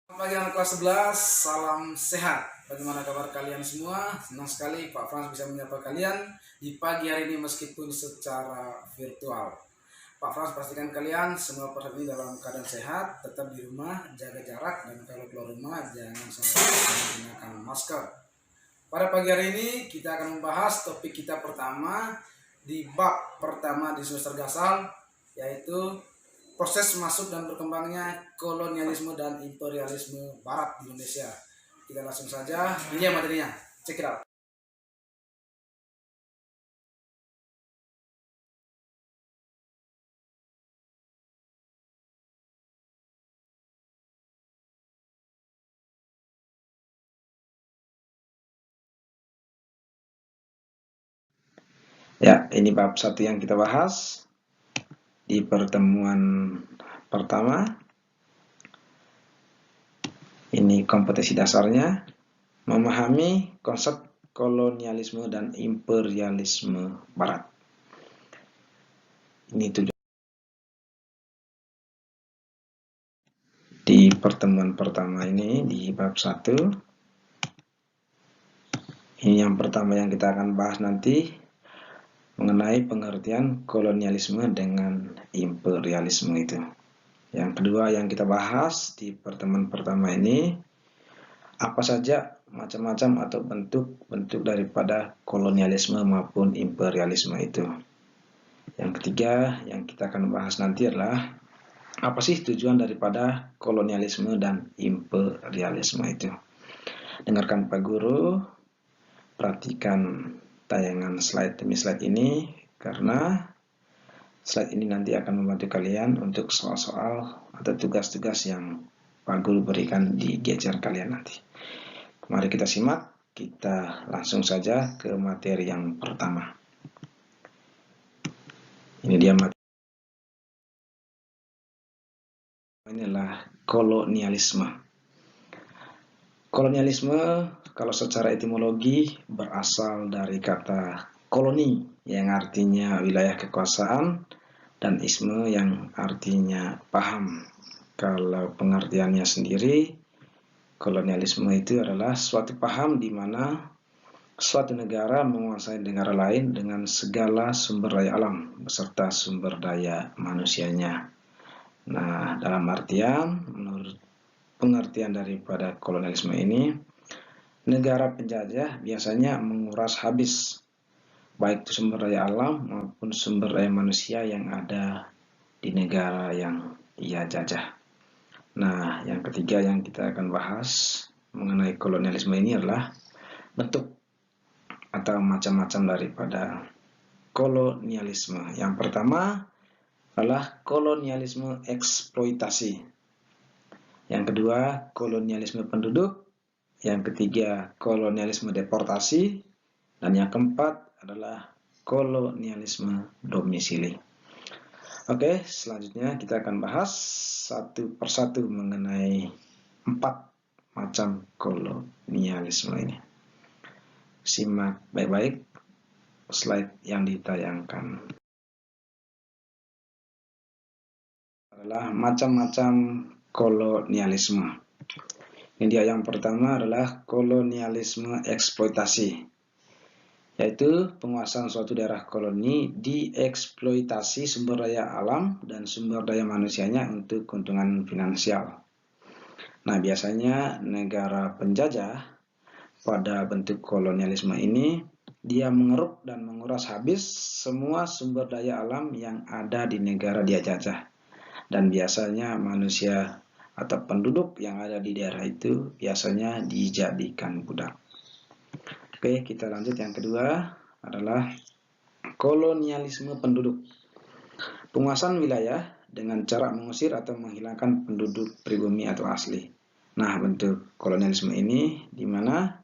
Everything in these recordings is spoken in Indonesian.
Pagi anak kelas 11, salam sehat. Bagaimana kabar kalian semua? Senang sekali Pak Frans bisa menyapa kalian di pagi hari ini meskipun secara virtual. Pak Frans pastikan kalian semua per hari ini dalam keadaan sehat, tetap di rumah, jaga jarak, dan kalau keluar rumah jangan sampai menggunakan masker. Pada pagi hari ini kita akan membahas topik kita pertama di bab pertama di semester gasal, yaitu proses masuk dan berkembangnya kolonialisme dan imperialisme barat di Indonesia. Kita langsung saja, ini ya materinya. Check it out. Ya, ini bab satu yang kita bahas di pertemuan pertama. Ini kompetensi dasarnya, memahami konsep kolonialisme dan imperialisme barat. Ini tujuan di pertemuan pertama ini di bab 1. Ini yang pertama yang kita akan bahas nanti mengenai pengertian kolonialisme dengan imperialisme itu. Yang kedua yang kita bahas di pertemuan pertama ini, apa saja macam-macam atau bentuk-bentuk daripada kolonialisme maupun imperialisme itu. Yang ketiga yang kita akan bahas nanti adalah apa sih tujuan daripada kolonialisme dan imperialisme itu. Dengarkan Pak Guru, perhatikan tayangan slide demi slide ini karena slide ini nanti akan membantu kalian untuk soal-soal atau tugas-tugas yang Pak Guru berikan di gadget kalian nanti. Mari kita simak, kita langsung saja ke materi yang pertama. Ini dia materi. Ini adalah kolonialisme. Kolonialisme kalau secara etimologi berasal dari kata koloni yang artinya wilayah kekuasaan dan isme yang artinya paham. Kalau pengertiannya sendiri, kolonialisme itu adalah suatu paham di mana suatu negara menguasai negara lain dengan segala sumber daya alam beserta sumber daya manusianya. Nah, dalam artian, menurut pengertian daripada kolonialisme ini, negara penjajah biasanya menguras habis baik itu sumber daya alam maupun sumber daya manusia yang ada di negara yang ia jajah. Nah, yang ketiga yang kita akan bahas mengenai kolonialisme ini adalah bentuk atau macam-macam daripada kolonialisme. Yang pertama adalah kolonialisme eksploitasi. Yang kedua, kolonialisme penduduk. Yang ketiga, kolonialisme deportasi. Dan yang keempat adalah kolonialisme domisili. Oke, selanjutnya kita akan bahas satu persatu mengenai 4 macam kolonialisme ini. Simak baik-baik slide yang ditayangkan. Adalah macam-macam kolonialisme. Ini dia yang pertama adalah kolonialisme eksploitasi, yaitu penguasaan suatu daerah koloni dieksploitasi sumber daya alam dan sumber daya manusianya untuk keuntungan finansial. Nah, biasanya negara penjajah pada bentuk kolonialisme ini dia mengeruk dan menguras habis semua sumber daya alam yang ada di negara dia jajah. Dan biasanya manusia atau penduduk yang ada di daerah itu biasanya dijadikan budak. Oke, kita lanjut. Yang kedua adalah kolonialisme penduduk. Penguasaan wilayah dengan cara mengusir atau menghilangkan penduduk pribumi atau asli. Nah, bentuk kolonialisme ini di mana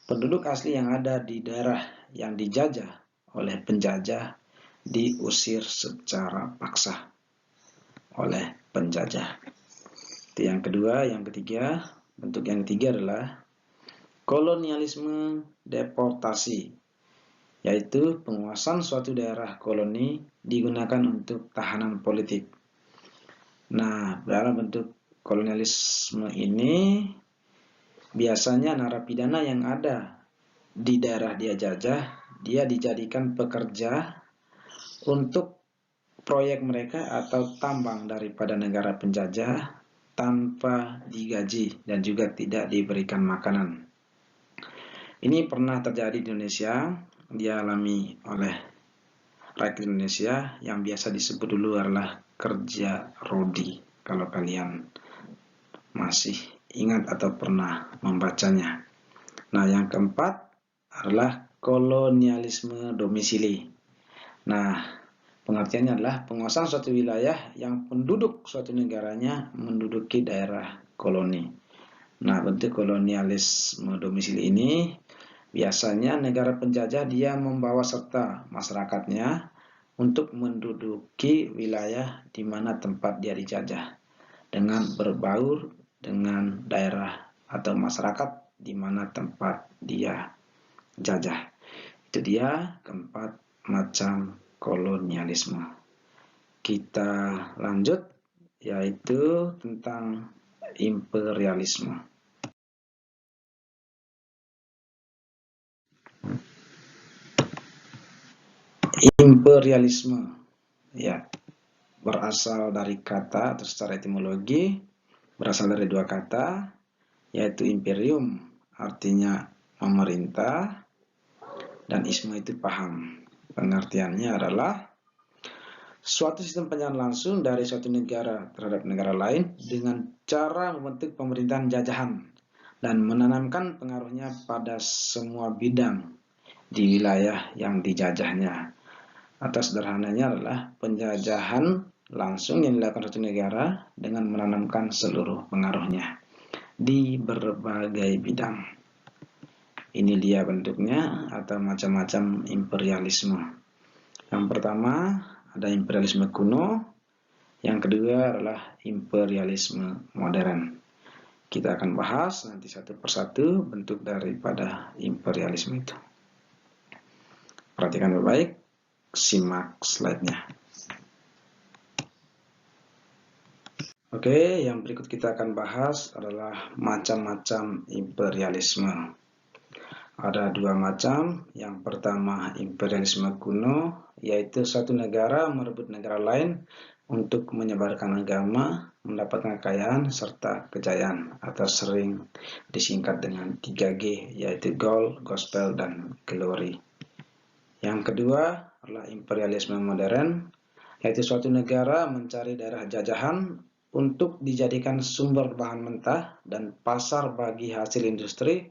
penduduk asli yang ada di daerah yang dijajah oleh penjajah diusir secara paksa oleh penjajah. Itu yang kedua. Yang ketiga, bentuk yang ketiga adalah kolonialisme deportasi, yaitu penguasaan suatu daerah koloni digunakan untuk tahanan politik. Nah, dalam bentuk kolonialisme ini biasanya narapidana yang ada di daerah dia jajah, dia dijadikan pekerja untuk proyek mereka atau tambang daripada negara penjajah tanpa digaji dan juga tidak diberikan makanan. Ini pernah terjadi di Indonesia, dialami oleh rakyat Indonesia yang biasa disebut dulu adalah kerja rodi, kalau kalian masih ingat atau pernah membacanya. Nah, yang keempat adalah kolonialisme domisili. Nah, pengertiannya adalah penguasaan suatu wilayah yang penduduk suatu negaranya menduduki daerah koloni. Nah, bentuk kolonialisme domisili ini biasanya negara penjajah dia membawa serta masyarakatnya untuk menduduki wilayah di mana tempat dia dijajah dengan berbaur dengan daerah atau masyarakat di mana tempat dia jajah. Itu dia keempat macam kolonialisme. Kita lanjut, yaitu tentang imperialisme. Imperialisme ya berasal dari kata atau secara etimologi berasal dari dua kata, yaitu imperium artinya memerintah dan isme itu paham. Pengertiannya adalah suatu sistem penjagaan langsung dari suatu negara terhadap negara lain dengan cara membentuk pemerintahan jajahan dan menanamkan pengaruhnya pada semua bidang di wilayah yang dijajahnya. Atau sederhananya adalah penjajahan langsung yang dilakukan suatu negara dengan menanamkan seluruh pengaruhnya di berbagai bidang. Ini dia bentuknya atau macam-macam imperialisme. Yang pertama ada imperialisme kuno, yang kedua adalah imperialisme modern. Kita akan bahas nanti satu persatu bentuk daripada imperialisme itu. Perhatikan baik-baik. Simak slide-nya. Oke, yang berikut kita akan bahas adalah macam-macam imperialisme. Ada dua macam. Yang pertama imperialisme kuno, yaitu suatu negara merebut negara lain untuk menyebarkan agama, mendapatkan kekayaan serta kejayaan, atau sering disingkat dengan 3G, yaitu gold, gospel, dan glory. Yang kedua adalah imperialisme modern, yaitu suatu negara mencari daerah jajahan untuk dijadikan sumber bahan mentah dan pasar bagi hasil industri,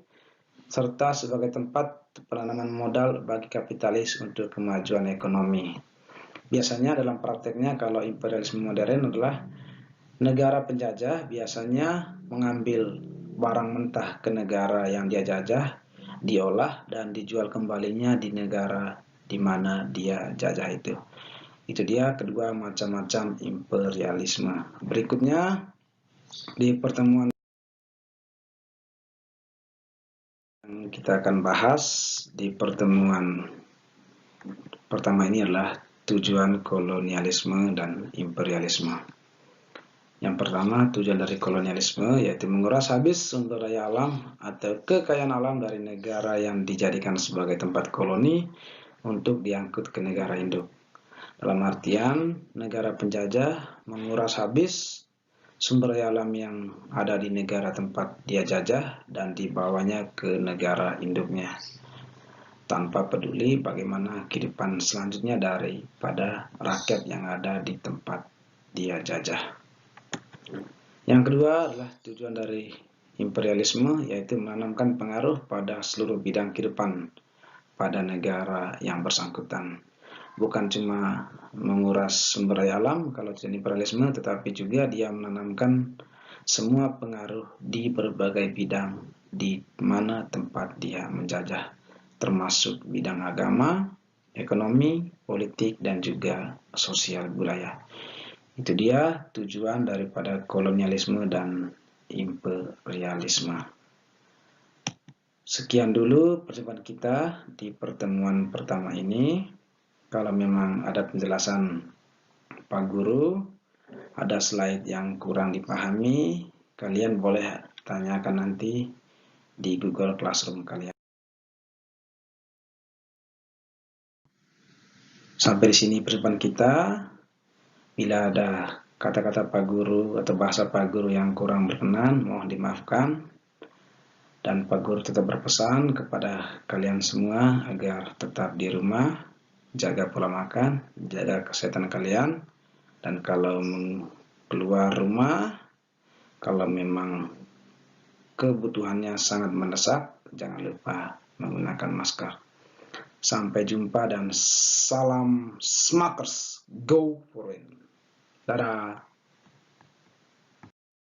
serta sebagai tempat penanaman modal bagi kapitalis untuk kemajuan ekonomi. Biasanya dalam prakteknya kalau imperialisme modern adalah negara penjajah biasanya mengambil barang mentah ke negara yang dia jajah, diolah dan dijual kembalinya di negara di mana dia jajah itu. Itu dia kedua macam-macam imperialisme. Berikutnya di pertemuan yang kita akan bahas di pertemuan pertama ini adalah tujuan kolonialisme dan imperialisme. Yang pertama, tujuan dari kolonialisme yaitu menguras habis sumber daya alam atau kekayaan alam dari negara yang dijadikan sebagai tempat koloni untuk diangkut ke negara induk. Dalam artian, negara penjajah menguras habis sumber daya alam yang ada di negara tempat dia jajah dan dibawanya ke negara induknya, tanpa peduli bagaimana kehidupan selanjutnya daripada rakyat yang ada di tempat dia jajah. Yang kedua adalah tujuan dari imperialisme, yaitu menanamkan pengaruh pada seluruh bidang kehidupan pada negara yang bersangkutan. Bukan cuma menguras sumber daya alam kalau tujuan imperialisme, tetapi juga dia menanamkan semua pengaruh di berbagai bidang di mana tempat dia menjajah, termasuk bidang agama, ekonomi, politik, dan juga sosial budaya. Itu dia tujuan daripada kolonialisme dan imperialisme. Sekian dulu perjumpaan kita di pertemuan pertama ini. Kalau memang ada penjelasan Pak Guru ada slide yang kurang dipahami, kalian boleh tanyakan nanti di Google Classroom kalian. Sampai di sini perjumpaan kita. Bila ada kata-kata Pak Guru atau bahasa Pak Guru yang kurang berkenan, mohon dimaafkan. Dan Pak Guru tetap berpesan kepada kalian semua agar tetap di rumah, jaga pola makan, jaga kesehatan kalian. Dan kalau keluar rumah, kalau memang kebutuhannya sangat mendesak, jangan lupa menggunakan masker. Sampai jumpa dan salam Smarters, go for it. Dadah.